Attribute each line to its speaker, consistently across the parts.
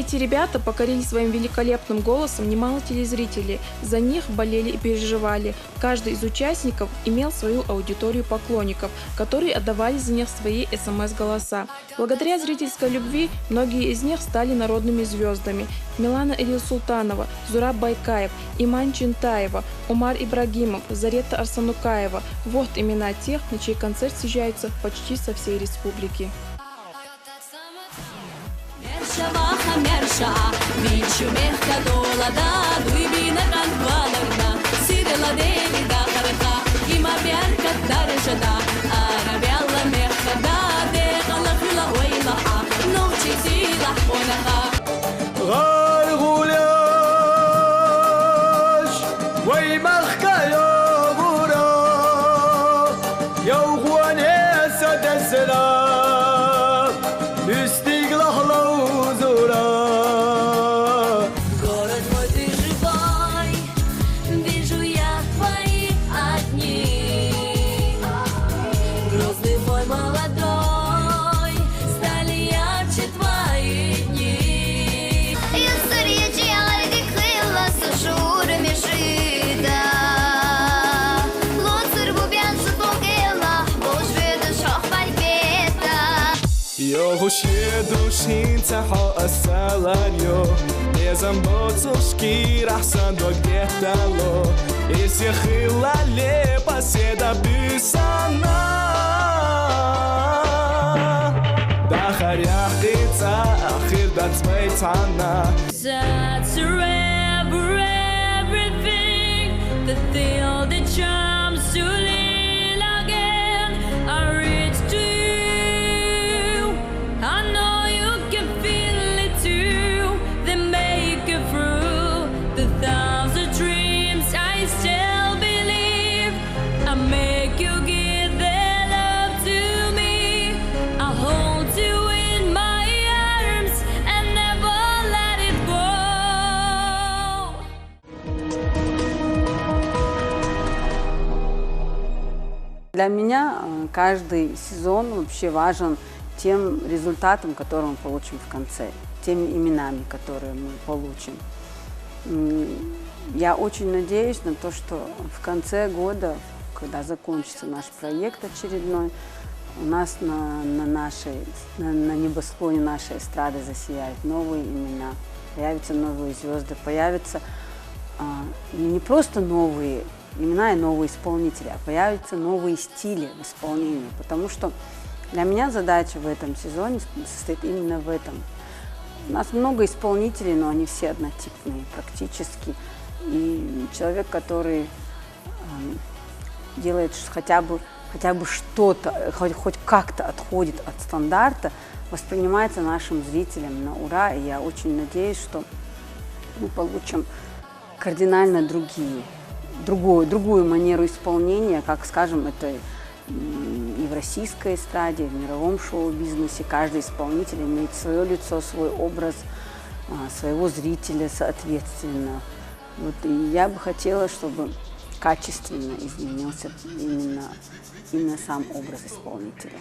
Speaker 1: Эти ребята покорили своим великолепным голосом немало телезрителей. За них болели и переживали. Каждый из участников имел свою аудиторию поклонников, которые отдавали за них свои СМС-голоса. Благодаря зрительской любви многие из них стали народными звездами. Милана Элилсултанова, Зураб Байкаев, Иман Чинтаева, Умар Ибрагимов, Зарета Арсанукаева – вот имена тех, на чей концерт съезжаются почти со всей республики.
Speaker 2: Dushin taho asalario Nezam botsushki rahsan dogdetalo Esi khilale paseda busana Dakhar yaqitsa akhir datsmaytana
Speaker 3: That's forever everything The thrill that charms to live again I reach to you I know you can feel it too They make it through the thousand dreams I still believe I make you give that love to me I hold you in my arms and never let it go
Speaker 4: Для меня каждый сезон вообще важен тем результатом, который мы получим в конце, теми именами, которые мы получим. Я очень надеюсь на то, что в конце года, когда закончится наш проект очередной, у нас на небосклоне нашей эстрады засияют новые имена, появятся новые звезды, появятся не просто новые имена и новые исполнители, а появятся новые стили в исполнении, потому что для меня задача в этом сезоне состоит именно в этом. У нас много исполнителей, но они все однотипные практически. И человек, который делает хотя бы что-то, хоть как-то отходит от стандарта, воспринимается нашим зрителям на ура. И я очень надеюсь, что мы получим кардинально другую манеру исполнения, как, скажем, это и в российской эстраде, и в мировом шоу-бизнесе. Каждый исполнитель имеет свое лицо, свой образ, своего зрителя соответственно. Вот, и я бы хотела, чтобы качественно изменился именно сам образ исполнителя.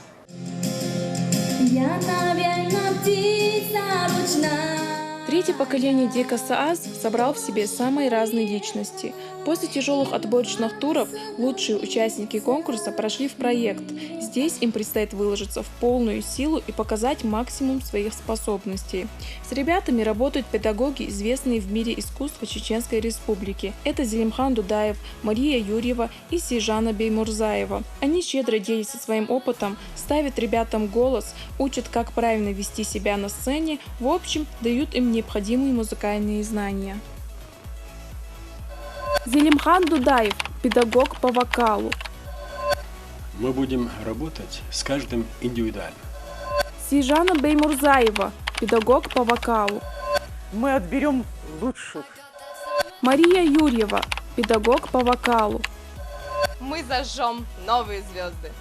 Speaker 1: Третье поколение Дека Саас собрал в себе самые разные личности. После тяжелых отборочных туров лучшие участники конкурса прошли в проект. Здесь им предстоит выложиться в полную силу и показать максимум своих способностей. С ребятами работают педагоги, известные в мире искусства Чеченской Республики. Это Зелимхан Дудаев, Мария Юрьева и Сейжана Беймурзаева. Они щедро делятся своим опытом, ставят ребятам голос, учат, как правильно вести себя на сцене, в общем, дают им необходимые музыкальные знания. Зелимхан Дудаев, педагог по вокалу.
Speaker 5: Мы будем работать с каждым индивидуально.
Speaker 1: Сейжана Беймурзаева, педагог по вокалу.
Speaker 6: Мы отберем лучших.
Speaker 1: Мария Юрьева, педагог по вокалу.
Speaker 7: Мы зажжем новые звезды.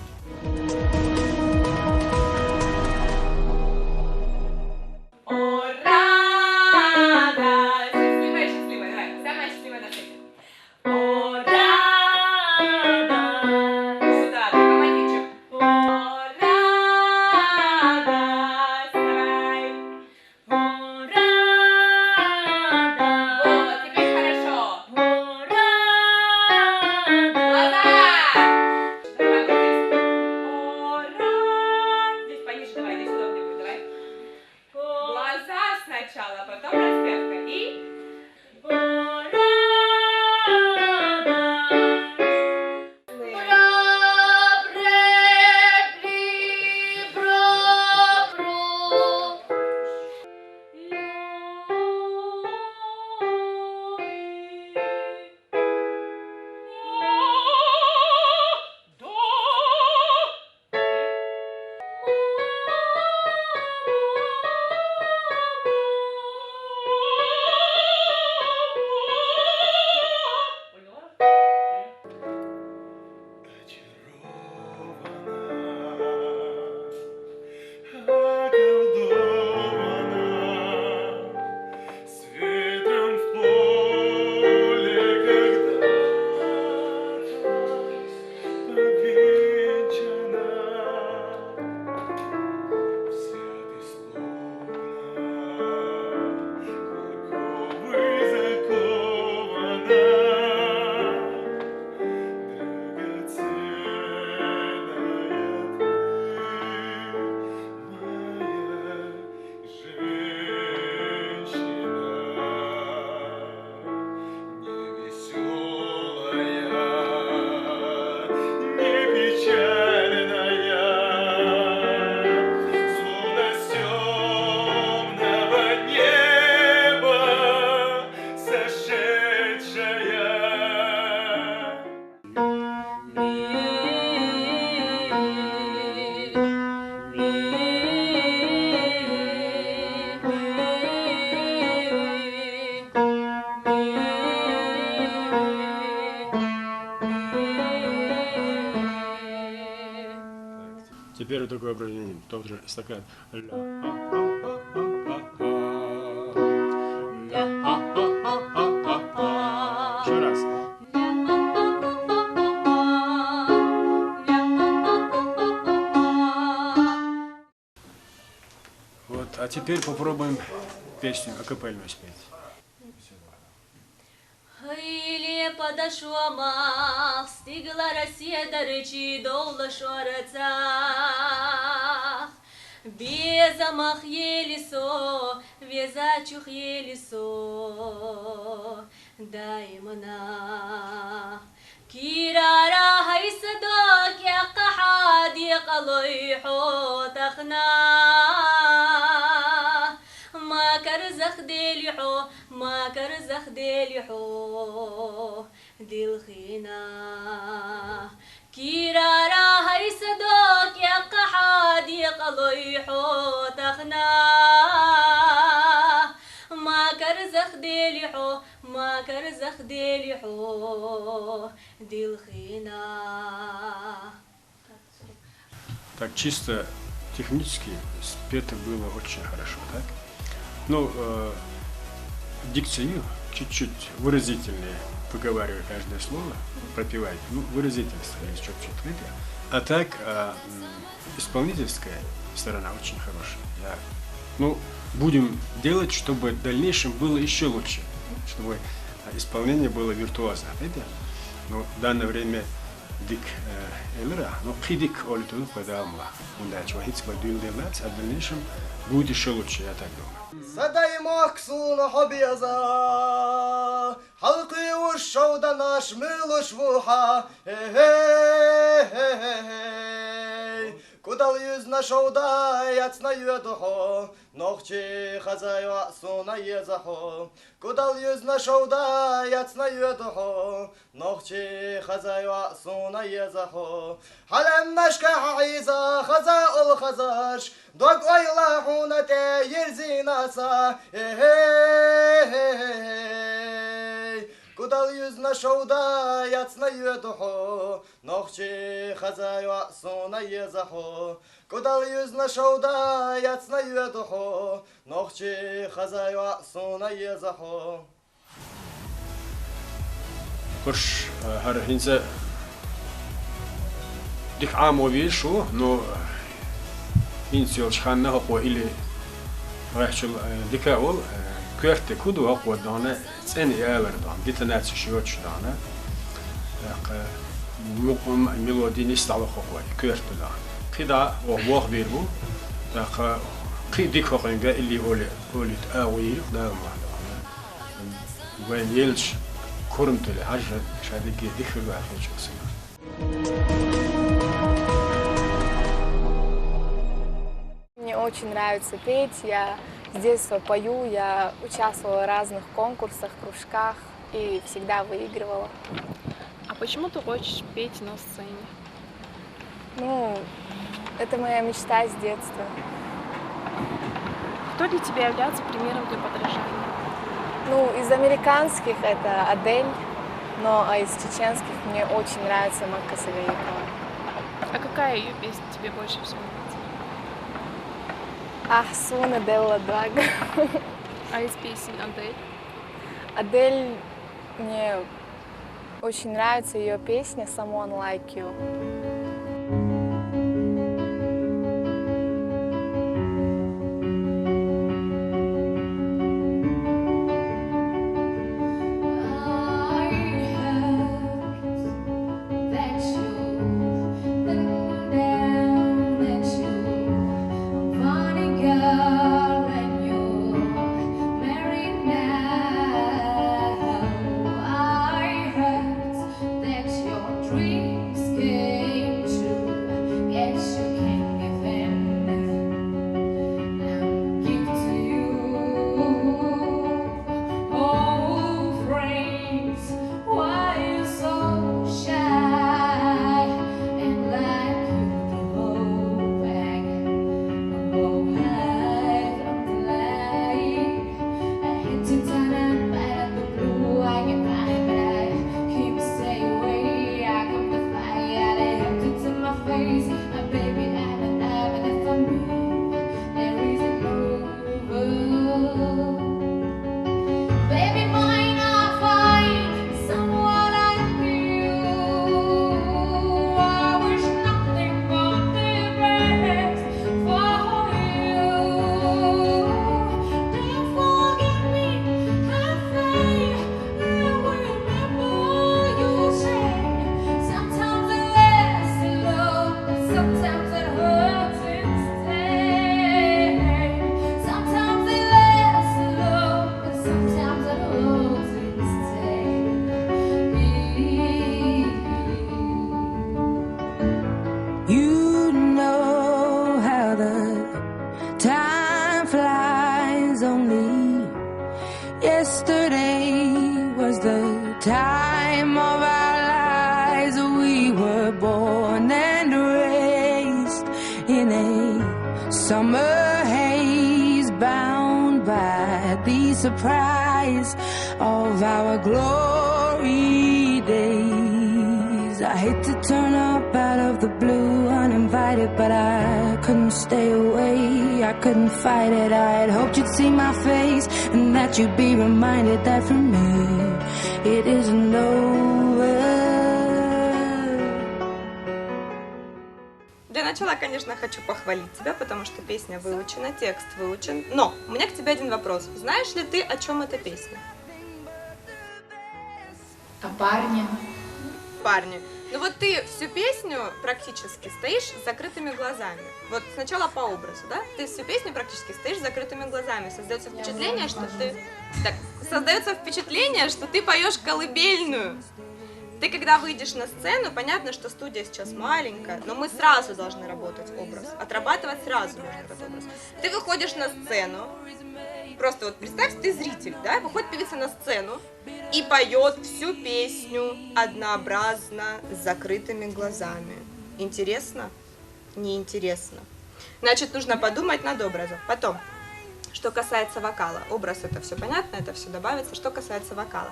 Speaker 5: Теперь такое упражнение, тот же стакан. Еще раз. Вот, а теперь попробуем песню акапельную спеть.
Speaker 3: Или подошла мах, стигла Россия до речи долла шорца. Безамах елисо, везачух елисо, даймана. كيرارا هاي صداك يا قحاد يا قليحو تخنا ما كرزخ ديليحو ما كرزخ ديليحو ديل خينا كيرارا هاي صداك يا قحاد يا قليحو تخنا ما كرزخ ديليحو ما كرزخ ديليحو ديل خينا.
Speaker 5: Так, чисто технически спето было очень хорошо, так? Ну, дикцию чуть-чуть выразительнее, выговаривая каждое слово, пропевать, ну, выразительность есть чуть-чуть. А так, исполнительская сторона очень хорошая. Ну, будем делать, чтобы в дальнейшем было еще лучше, чтобы исполнение было виртуозно. Но в данное время дик эльра, но придик олиту подамла. Удачи, вахит подюл делать, а в дальнейшем будет еще лучше, я так думаю.
Speaker 2: Садай максун хабияза, халки ушоуда наш милуш вуха, Кудал юз нашоуда яцна юдухо, нохчи хазайва суна езахо. Кудал юз нашоуда яцна юдухо, нохчи хазайва суна езахо. Халем нашка хаиза хаза ул хазаш, дог ойла хунате ерзинаса. Кудал юз нашоуда яцна юдухо, нохчи хазайва суна езахо. Кудал юз нашоуда яцна юдухо, нохчи хазайва суна езахо.
Speaker 5: Хош, хархинца дик амови шо, но инсиол шханна хо или рахчул дикаол كرت كودو أقوى دانا تاني أول دان جيتنا تشيوت دانا ميلودي نستعلق أقوى كرت دان كده وواق بيربو كي ديك فقرنجا اللي هولي تأويل دار ما وين يلش كرمت الحاجة شادي ديك في الواحد شخصيا.
Speaker 8: Мне очень нравится петь, я с детства пою, я участвовала в разных конкурсах, кружках и всегда выигрывала.
Speaker 1: А почему ты хочешь петь на сцене?
Speaker 8: Ну, это моя мечта с детства.
Speaker 1: Кто для тебя является примером для подражания?
Speaker 8: Ну, из американских это Адель, но из чеченских мне очень нравится Макка Сагаикова.
Speaker 1: А какая ее песня тебе больше всего нравится?
Speaker 8: Ах, Суна Делла Даг.
Speaker 1: А из песен Адель?
Speaker 8: Адель, мне очень нравится ее песня «Someone Like You».
Speaker 9: Time of our lives, we were born and raised in a summer haze, bound by the surprise of our glory days. I hate to turn up out of the blue uninvited, but I couldn't stay away, I couldn't fight it. I had hoped you'd see my face and that you'd be reminded that for me it isn't over.
Speaker 7: Для начала, конечно, хочу похвалить тебя, потому что песня выучена, текст выучен. Но у меня к тебе один вопрос. Знаешь ли ты, о чем эта песня?
Speaker 10: О парне.
Speaker 7: Парни. Ну вот ты всю песню практически стоишь с закрытыми глазами. Вот сначала по образу, да? Ты всю песню практически стоишь с закрытыми глазами. Создается впечатление, что ты... Так, создается впечатление, что ты поешь колыбельную. Ты когда выйдешь на сцену, понятно, что студия сейчас маленькая, но мы сразу должны работать образ. Отрабатывать сразу нужно этот образ. Ты выходишь на сцену, просто вот представь, ты зритель, да? Выходит певица на сцену и поет всю песню однообразно, с закрытыми глазами. Интересно? Неинтересно. Значит, нужно подумать над образом. Потом, что касается вокала, образ это все понятно, это все добавится. Что касается вокала,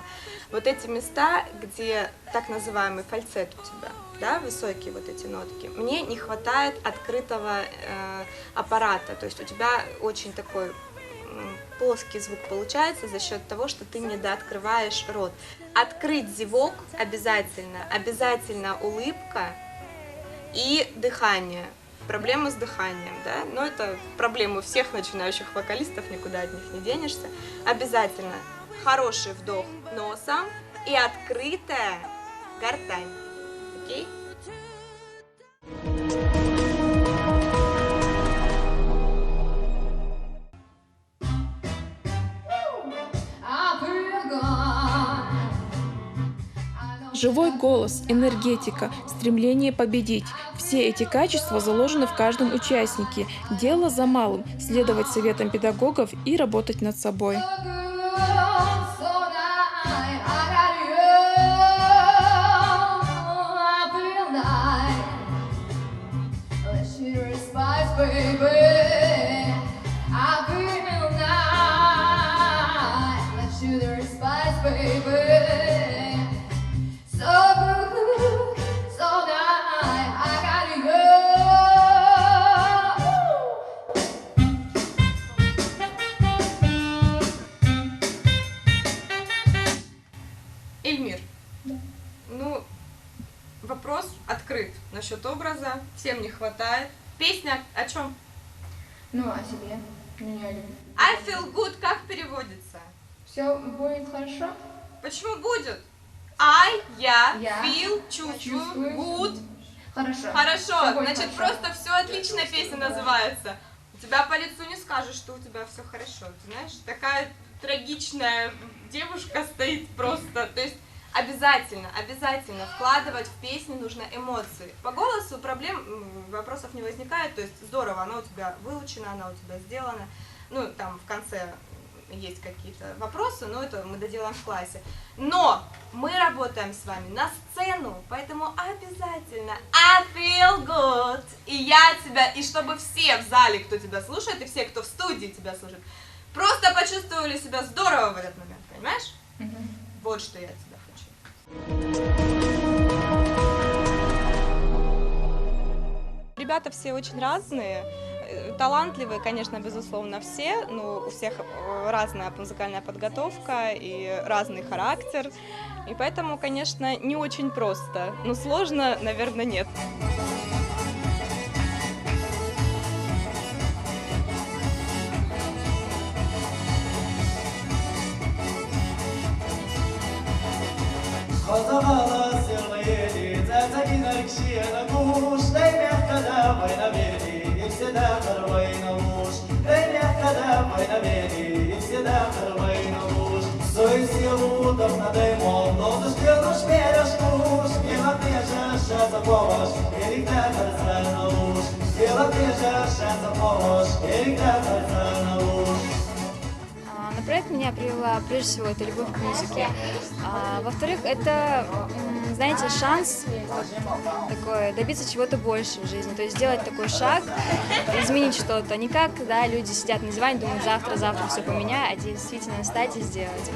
Speaker 7: вот эти места, где так называемый фальцет у тебя, да, высокие вот эти нотки, мне не хватает открытого аппарата, то есть у тебя очень такой плоский звук получается за счет того, что ты не дооткрываешь рот. Открыть зевок обязательно, обязательно улыбка и дыхание. Проблемы с дыханием, да, но это проблемы всех начинающих вокалистов, никуда от них не денешься. Обязательно хороший вдох носом и открытая гортань, окей?
Speaker 1: Живой голос, энергетика, стремление победить – все эти качества заложены в каждом участнике. Дело за малым – следовать советам педагогов и работать над собой.
Speaker 7: Эльмир, ну, вопрос открыт насчет образа, всем не хватает. Песня о чем?
Speaker 10: Ну, о себе. Меня любит.
Speaker 7: I feel good как переводится?
Speaker 10: Все будет хорошо?
Speaker 7: Почему будет? Я feel,
Speaker 10: чувствую.
Speaker 7: чувствую, good.
Speaker 10: Хорошо.
Speaker 7: Хорошо, значит, просто все отлично песня называется. У тебя по лицу не скажешь, что у тебя все хорошо. Ты знаешь, такая трагичная девушка стоит просто. То есть обязательно вкладывать в песни нужно эмоции. По голосу вопросов не возникает, то есть здорово, она у тебя выучена, она у тебя сделана. Ну, там в конце есть какие-то вопросы, но это мы доделаем в классе. Но мы работаем с вами на сцену, поэтому обязательно I feel good. И я тебя, и чтобы все в зале, кто тебя слушает, и все, кто в студии тебя слушает, просто почувствовали себя здорово в этот момент, понимаешь? Вот что я от тебя хочу. Ребята все очень разные. Талантливые, конечно, безусловно, все, но у всех разная музыкальная подготовка и разный характер, и поэтому, конечно, не очень просто, но сложно, наверное, нет.
Speaker 11: На проект меня привела, прежде всего, это любовь к музыке. Во-вторых, это, знаете, шанс такой, добиться чего-то больше в жизни, то есть сделать такой шаг, изменить что-то. Не как, когда люди сидят на диване, думают, завтра все поменяю, а действительно встать и сделать.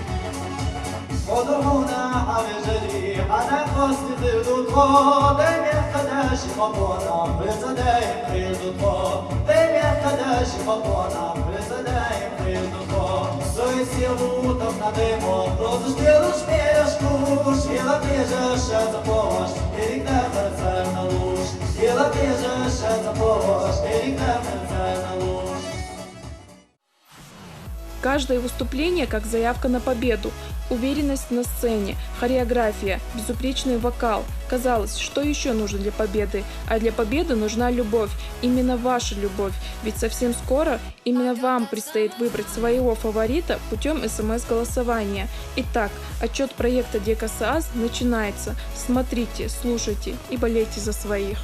Speaker 1: Каждое выступление как заявка на победу. Уверенность на сцене, хореография, безупречный вокал. Казалось, что еще нужно для победы? А для победы нужна любовь. Именно ваша любовь. Ведь совсем скоро именно вам предстоит выбрать своего фаворита путем СМС-голосования. Итак, отчет проекта ДКСААС начинается. Смотрите, слушайте и болейте за своих.